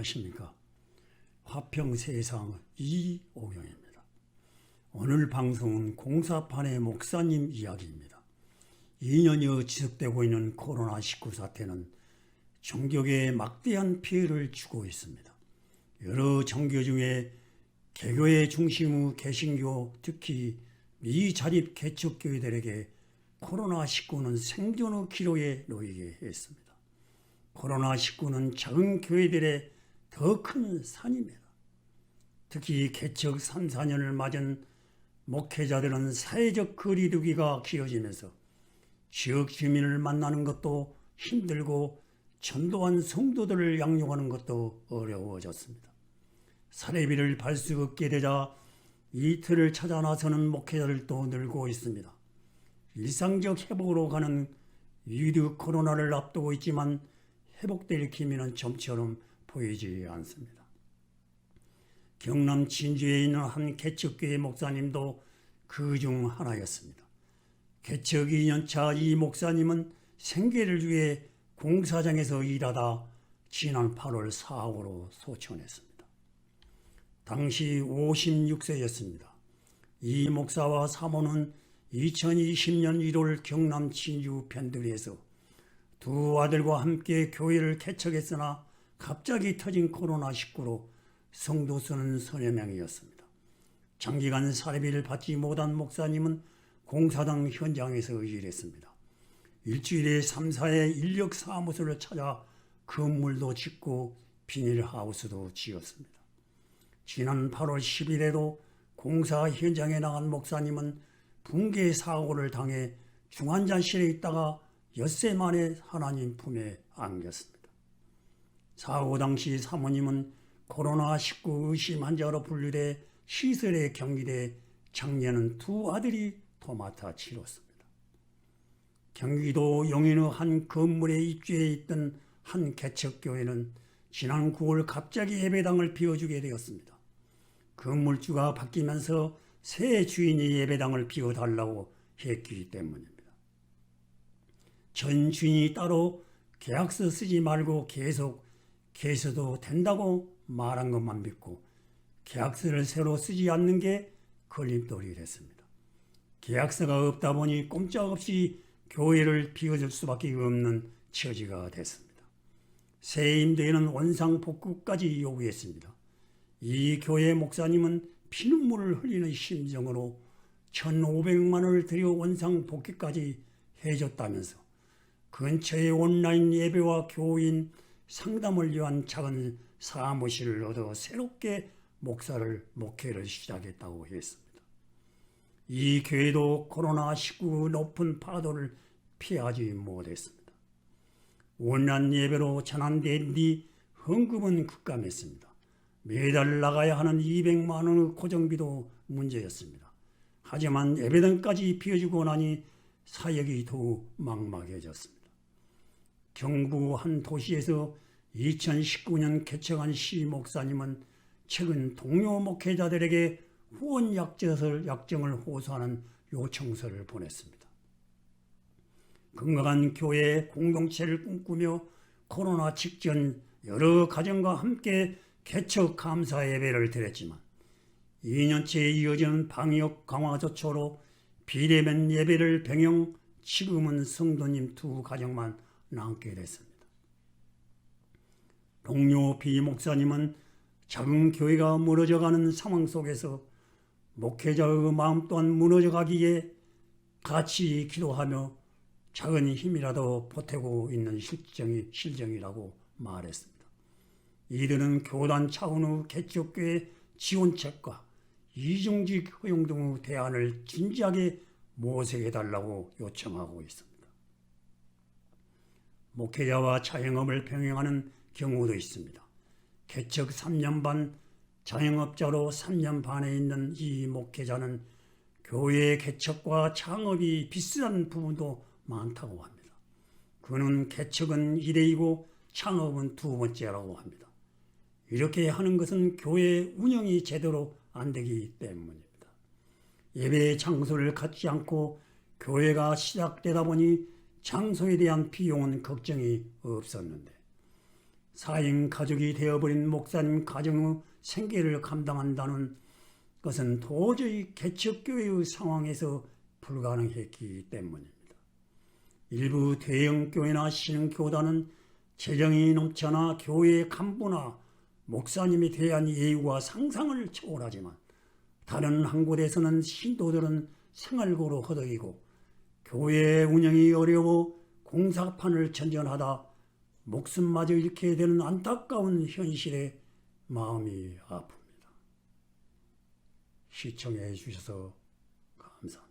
안녕하십니까. 화평세상 이오경입니다. 오늘 방송은 공사판의 목사님 이야기입니다. 2년여 지속되고 있는 코로나19 사태는 종교계에 막대한 피해를 주고 있습니다. 여러 종교 중에 개교의 중심의 개신교, 특히 미자립 개척교회들에게 코로나19는 생존의 기로에 놓이게 했습니다. 코로나19는 작은 교회들의 더 큰 산입니다. 특히 개척 3, 4년을 맞은 목회자들은 사회적 거리두기가 길어지면서 지역 주민을 만나는 것도 힘들고 전도한 성도들을 양육하는 것도 어려워졌습니다. 사례비를 받을 수 없게 되자 이틀을 찾아 나서는 목회자들도 늘고 있습니다. 일상적 회복으로 가는 위드 코로나를 앞두고 있지만 회복될 기미는 좀처럼 보이지 않습니다. 경남 진주에 있는 한 개척교회 목사님도 그 중 하나였습니다. 개척 2년차 이 목사님은 생계를 위해 공사장에서 일하다 지난 8월 사고로 소천했습니다. 당시 56세였습니다. 이 목사와 사모는 2020년 1월 경남 진주 변두리에서 두 아들과 함께 교회를 개척했으나 갑자기 터진 코로나19로 성도 수는 서너 명이었습니다. 장기간 사례비를 받지 못한 목사님은 공사장 현장에서 일했습니다. 일주일에 3, 4회 인력 사무소를 찾아 건물도 짓고 비닐하우스도 지었습니다. 지난 8월 10일에도 공사 현장에 나간 목사님은 붕괴 사고를 당해 중환자실에 있다가 엿새 만에 하나님 품에 안겼습니다. 사고 당시 사모님은 코로나19 의심 환자로 분류돼 시설에 격리돼 작년은 두 아들이 도맡아 치렀습니다. 경기도 용인의 한 건물에 입주해 있던 한 개척교회는 지난 9월 갑자기 예배당을 비워주게 되었습니다. 건물주가 바뀌면서 새 주인이 예배당을 비워달라고 했기 때문입니다. 전 주인이 따로 계약서 쓰지 말고 계속 계셔도 된다고 말한 것만 믿고 계약서를 새로 쓰지 않는 게 걸림돌이 됐습니다. 계약서가 없다 보니 꼼짝없이 교회를 비워줄 수밖에 없는 처지가 됐습니다. 새 임대인은 원상복구까지 요구했습니다. 이 교회 목사님은 피눈물을 흘리는 심정으로 1,500만 원을 들여 원상복귀까지 해줬다면서 근처에 온라인 예배와 교인 상담을 위한 작은 사무실을 얻어 새롭게 목회를 시작했다고 했습니다. 이 교회도 코로나19 높은 파도를 피하지 못했습니다. 온라인 예배로 전환된 뒤 헌금은 급감했습니다. 매달 나가야 하는 200만 원의 고정비도 문제였습니다. 하지만 예배당까지 비워주고 나니 사역이 더욱 막막해졌습니다. 경부 한 도시에서 2019년 개척한 시 목사님은 최근 동료 목회자들에게 후원 약정을 호소하는 요청서를 보냈습니다. 건강한 교회 공동체를 꿈꾸며 코로나 직전 여러 가정과 함께 개척 감사 예배를 드렸지만 2년째 이어지는 방역 강화 조처로 비대면 예배를 병행 지금은 성도님 두 가정만 남게 됐습니다. 동료 비 목사님은 작은 교회가 무너져가는 상황 속에서 목회자의 마음 또한 무너져가기에 같이 기도하며 작은 힘이라도 보태고 있는 실정이라고 말했습니다. 이들은 교단 차원의 개척교회 지원책과 이중직 허용 등의 대안을 진지하게 모색해달라고 요청하고 있습니다. 목회자와 자영업을 병행하는 경우도 있습니다. 개척 3년 반, 자영업자로 3년 반에 있는 이 목회자는 교회 개척과 창업이 비슷한 부분도 많다고 합니다. 그는 개척은 1회이고 창업은 2번째라고 합니다. 이렇게 하는 것은 교회 운영이 제대로 안 되기 때문입니다. 예배 장소를 갖지 않고 교회가 시작되다 보니 장소에 대한 비용은 걱정이 없었는데 4인 가족이 되어버린 목사님 가정의 생계를 감당한다는 것은 도저히 개척교회의 상황에서 불가능했기 때문입니다. 일부 대형 교회나 신흥교단은 재정이 넘쳐나 교회 간부나 목사님에 대한 예의와 상상을 초월하지만 다른 한 곳에서는 신도들은 생활고로 허덕이고 교회 운영이 어려워 공사판을 전전하다 목숨마저 잃게 되는 안타까운 현실에 마음이 아픕니다. 시청해 주셔서 감사합니다.